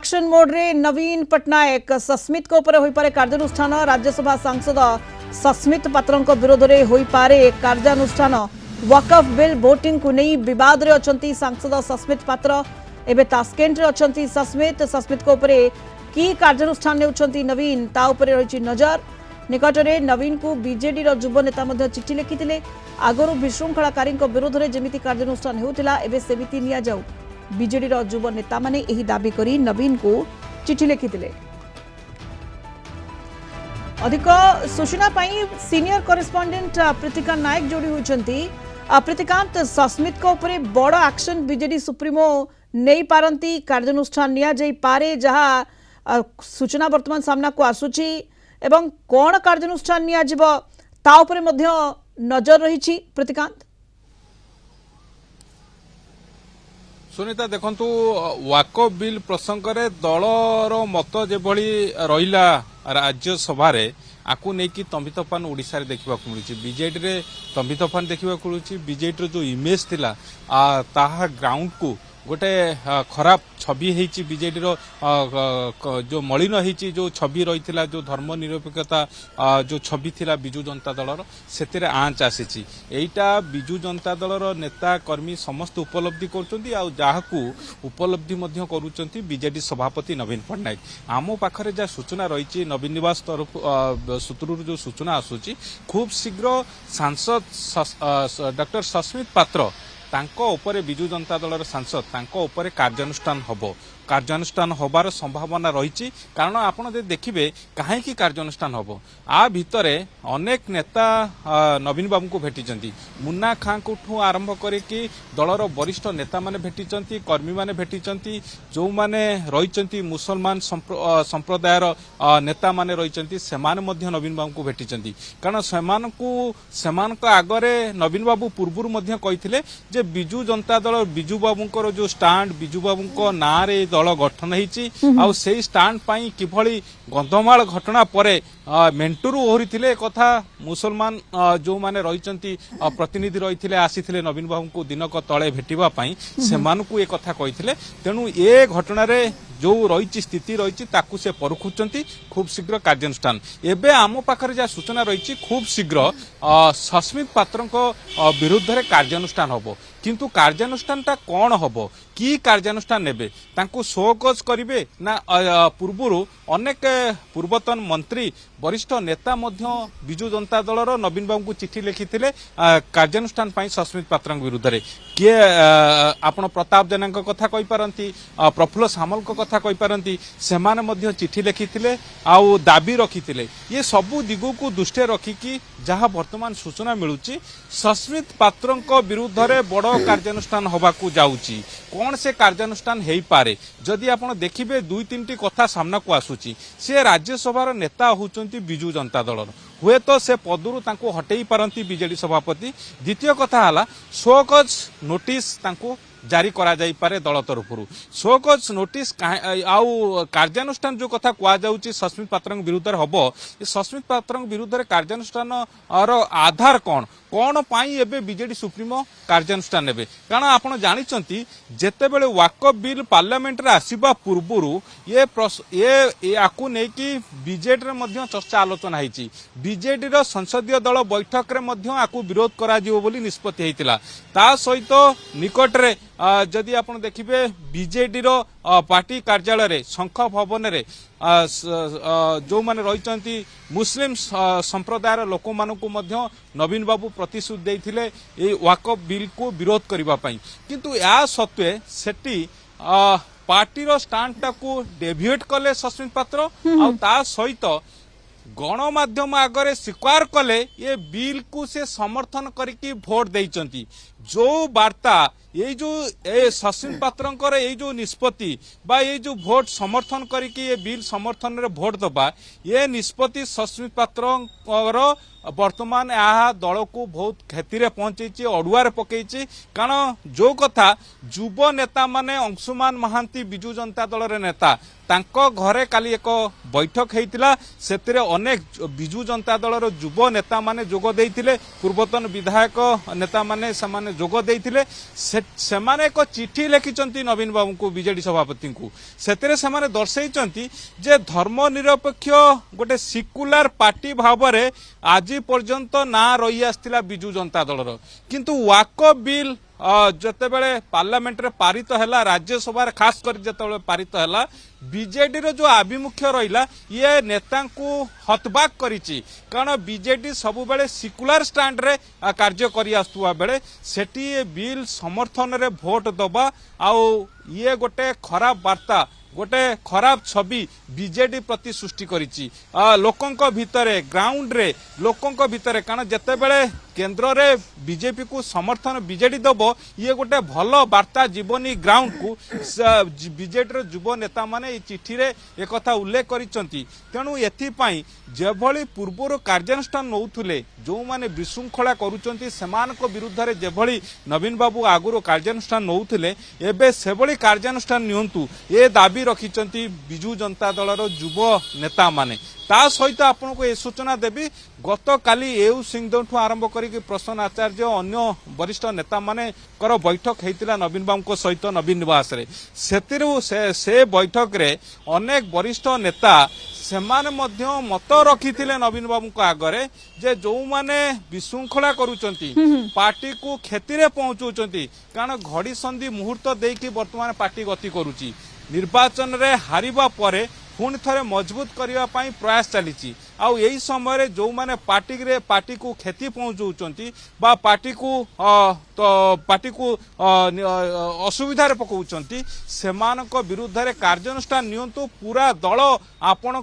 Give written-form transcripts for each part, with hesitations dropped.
Action mode रे नवीन पट्टनायक सस्मित को ऊपर होई पारे कार्यानुष्ठान। राज्यसभा सांसद सस्मित पात्र विरोध में होई पारे कार्यानुष्ठान। वकफ बिल वोटिंग को नहीं विवाद रे अछंती सांसद सस्मित पात्र। एबे तास्केंट रे अछंती सस्मित को ऊपर की कार्यानुष्ठान नेउछंती नवीन ता ऊपर रहिछि नजर। निकटरे नवीन को बीजेडी रो युव नेता मध्य चिठी लिखिथिले। आगरु विशृंखलाकारी विरोध में जमिति कार्यानुष्ठान होउथिला एबे सेमिति निया जाऊ। बीजेडी रो युव नेता माने एही दाबी करी नवीन को चिठी लिखिथिले। अधिक सूचना पाई सीनियर करेस्पोंडेंट प्रीतिका नायक जोड़ी होइछंती। प्रीतिकांत, सस्मित को ऊपर बड़ एक्शन बीजेडी सुप्रीमो नहीं पारंती, कार्यानुष्ठान निया जाई पारे जहा सूचना वर्तमान सामना को आसुची एवं कौन कार्यानुष्ठान निया जिवो ता ऊपर मध्य नजर रही। प्रीतिकांत, सुनीता देखंतु वाकफ बिल प्रसंग रे दलर मत जेभली रहिला राज्यसभा रे आकु नेकी तंबितफान ओडिसा रे देखिबा को मिलुची। बीजेडी रे तंबितफान देखिबा को मिलुची। बीजेडी रो जो इमेज थिला ताहा ग्राउंड को गोटे खराब छवि होती। बीजेडी रो जो मलिन होती जो छवि रही जो धर्मनिरपेक्षता जो छवि थिला बिजू जनता दलर से आँच आसी। एटा बिजू जनता दलर नेता कर्मी समस्त उपलब्धि करूँ उपलब्धि करुँच बीजेडी सभापति नवीन पट्टनायक। आम पाखरे जहाँ सूचना रही नवीन निवास तरफ सूत्रु जो सूचना आसूची खूब शीघ्र सांसद डॉक्टर सस्मित पात्र तांको ऊपर बिजू जनता दलर सांसद तांको ऊपर कार्यानुष्ठान हबो। कार्यानुष्ठान होबार संभावना रही कारण आपड़ देखिए कहीं कार्यानुष्ठान हम आ भितरे अनेक नेता नवीन बाबू को भेटी। मुन्ना खां को आरंभ करके दलर वरिष्ठ नेता माने भेटी, कर्मी माने भेटी, जो माने रही मुसलमान संप्रदायर नेता माने रही से नवीन बाबू को भेटी। कारण से आगरे नवीन बाबू पूर्व कहते जे बिजू जनता दल बिजू बाबूंकर जो स्टाण्ड बिजू बाबू ना रे दल गठन हो स्टाण्ड पाई किभली गंधमाल घटना परे मेंटरू ओहरी थिले कथा मुसलमान जो माने रही प्रतिनिधि रही आसी नवीन बाबू को दिनक तले भेटिबा पाई सेमानकु ए कथा कहिथिले। तेणु ए घटना रे जो रही स्थिति रही ताकू से परखुचंती खूब शीघ्र कार्यानुष्ठान। एबे आम पाखरे जा सूचना रही खूब शीघ्र सस्मित पात्र विरुद्ध रे कार्यानुष्ठान हबो। किंतु कार्यानुष्ठान ता कौन हबो कि कार्यानुष्ठान नेबे तांकू शोकज करिवे ना पूर्वरु अनेक पूर्वतन मंत्री वरिष्ठ नेता मध्य बिजू जनता दलर नवीन बाबू को चिठी लिखिथिले कार्यानुष्ठान पाई सस्मित पात्र विरुद्ध रे। किए आपण प्रताप जेना कथा कहि पारंती, प्रफुल्ल सामल को कथा कहि पारंती, सेमाने मध्य चिठी लिखिथिले आउ दाबी रखिथिले। ये सबु दिगो को दृष्टि रखिकी जहाँ वर्तमान सूचना मिलुची सस्मित पात्र विरुद्ध रे बड़ कार्यानुष्ठान होबाकू जाउची। कौन से कार्यानुष्ठान हेई पारे जदि आपण देखिबे दुई तीनटी कथा सामना को आसुची। से राज्यसभा नेता होचंती बिजू जनता दलर, हुए तो से पदरु तांको हटेई पारंती बीजेडी सभापति। द्वितीय कथा हला शोकज नोटिस तांको जारी करा जाई पारे दल तरफरु। शोकज नोटिस आउ कार्यानुष्ठान जो कथा कुआ जाउची सस्मित पात्र विरुद्ध हबो, ये सस्मित पात्र विरुद्ध कार्यानुष्ठान आधार कौन कौन पाई एबे बीजेडी सुप्रीमो कार्यानुष्ठान नेबे। कारण आपण जानिचंती जेतेबेले वाकफ बिल पार्लियामेंट रे आसीबा पूर्वरु ये आकु नेकी बीजेडी रे मध्य चर्चा आलोचना हैची। बीजेडी रो संसदीय दल बैठक रे मध्य आकु विरोध करा जिवो बोली निष्पत्ति हैतिला। ता सहित निकट रे जदि आपण देखिबे बीजेडी रो पार्टी कार्यालय रे शंख भवन रे जो माने रही मुस्लिम संप्रदायर लोक मानकु मध्य नवीन बाबू प्रतिश्रुति देइथिले ए वाकफ बिल को विरोध करिबा पई। किंतु या सत्वे सेठी पार्टी रो स्टांड टाकू डेविएट कले सस्मित पात्र आ ता सहित गणमाध्यम आगरे स्वीकार कले ये बिल को से समर्थन करके भोट देइचंती। जो वार्ता ये जो सस्मित पात्र ये जो निष्पत्ति बा ये जो भोट समर्थन करके ये बिल समर्थन रे भोट दबा ये निष्पत्ति सस्मित पात्र वर्तमान यह दल को बहुत क्षति पहुंची अड़ुआर पकई। कारण जो कथा युव नेता माने अंशुमान महांती बिजू जनता दल नेता तांको घरे काली एक बैठक होता से अनेक बिजू जनता दलर युव नेता माने जोग देइथिले। पूर्वतन विधायक नेता माने माने जोग देइथिले सेमाने एक चिठी लिखिचंती नवीन बाबू को बीजेडी सभापति को सेतेरे सेमाने दर्शाइचंती जे धर्मनिरपेक्ष गोटे सिकुलार पार्टी भावरे आज पर्यंत ना रही आसथिला बिजू जनता दलर किंतु वाको बिल जतेबेले पार्लियामेंट रे पारित हैला राज्यसभा खास कर जतेबेले पारित हैला बीजेडी रो जो आभिमुख्य रहिला ये नेता को हतबाक करिछि कारण बीजेडी सबु बेले सिकुलर स्टैंड रे कार्य करि आस्तुवा बेले सेठी ये बिल समर्थन रे भोट दबा आउ ये गोटे खराब वार्ता गोटे खराब छवि बीजेडी प्रति सृष्टि करिछि लोकंक भितरे ग्राउंड रे लोकंक भितरे कारण जतेबेले केंद्र रे बीजेपी को समर्थन बीजेडी दबो ये गोटे भल वार्ता जीवनी ग्राउंड को बीजेडी रो युव नेता माने ई चिठी रे एक कथा उल्लेख करिसंती तेणु एथिपाई जेभली पूर्वर कार्यानुष्ठान नौथुले जो माने विशृंखला करूचंती सेमानक विरुद्ध रे जेभली नवीन बाबू आगुरो कार्यानुष्ठान नौथुले एबे सेभली कार्यानुष्ठान नियंतु ए दाबी रखिचंती बिजू जनता दलर युव नेता माने ता सहित आपन को ए सूचना देबी गत काली एउ सिंहदेव आरंभ करिक प्रसन्न आचार्य अन्य वरिष्ठ नेता माने कर बैठक हेतिला नवीन बाबू सहित नवीन निवास रे से बैठक रे अनेक वरिष्ठ नेता सेमाने मध्य मत रखिथिले नवीन बाबू को आगरे जे जो माने विशृंखला करूचंती पार्टी को क्षति रे पहुंचुचंती कारण घड़ी संधि मुहूर्त देकी वर्तमान पार्टी गति करूची निर्वाचन रे हारिबा परे पुणी थरे मजबूत करने प्रयास चली आउ यही समय जो माने पार्टी को क्षति पहुंचाऊँच बा पार्टी को असुविधा पकाउछंती सेमानक विरुद्ध रे कार्यानुष्ठान नियंतु पूरा दल आपण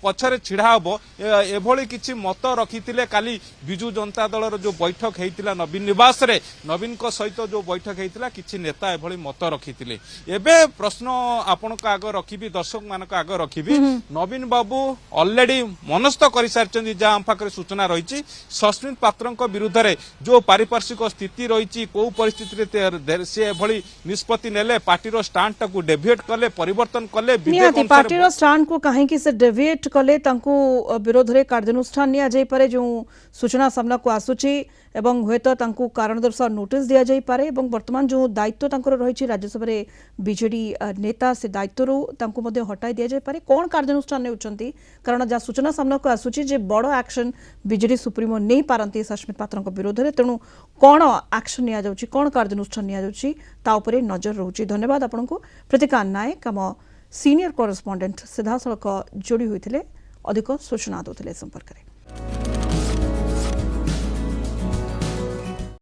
पछरे छिड़ा हबो एभली किछि मत रखिथिले काली बिजू जनता दलर जो बैठक हेतिला नवीन निवास रे नवीन को सहित जो बैठक हेतिला किछि नेता एभली मत रखिथिले एबे प्रश्न आपण आग रखिबी दर्शक मानक आग रखिबी नवीन बाबू ऑलरेडी मनस्थ कर सारी जहाँ आम पाखे सूचना रही सस्मित पात्र विरुद्ध रे जो पारिपार्श्विक स्थिति रही कौ परिस्थिति से भली निष्पत्ति नेले पार्टी स्टांड टाकू डेविएट कले परिवर्तन कले पार्टी स्टांड को कहीं से डेविएट कले विरोध रे कार्यानुष्ठान निया जाई पारे जो सूचना सामना को आसुची एवं हुएत तांकू कारण दर्शाओ नोटिस दिया जाई पारे एवं वर्तमान जो दायित्व तांकर रही राज्यसभा रे बीजेडी नेता से दायित्व तांकू मध्ये हटाई दिया जाई पारे कोन कार्यानुष्ठान नेउचंती कारण जा सूचना सामना को आसुची जे बड़ एक्शन बीजेडी सुप्रीमो नहीं पारंती सस्मित पात्रଙ୍କ विरोध रे तेणु कोन एक्शन निया जाउची कोन कार्यानुष्ठान निया जाउची ता उपरे नजर रहउची धन्यवाद आपनको प्रतिका नायक हम सीनियर कॉरेस्पोंडेंट सीधा सड़क जोड़ी होइथिले अधिक सूचना दोथिले संपर्क रे।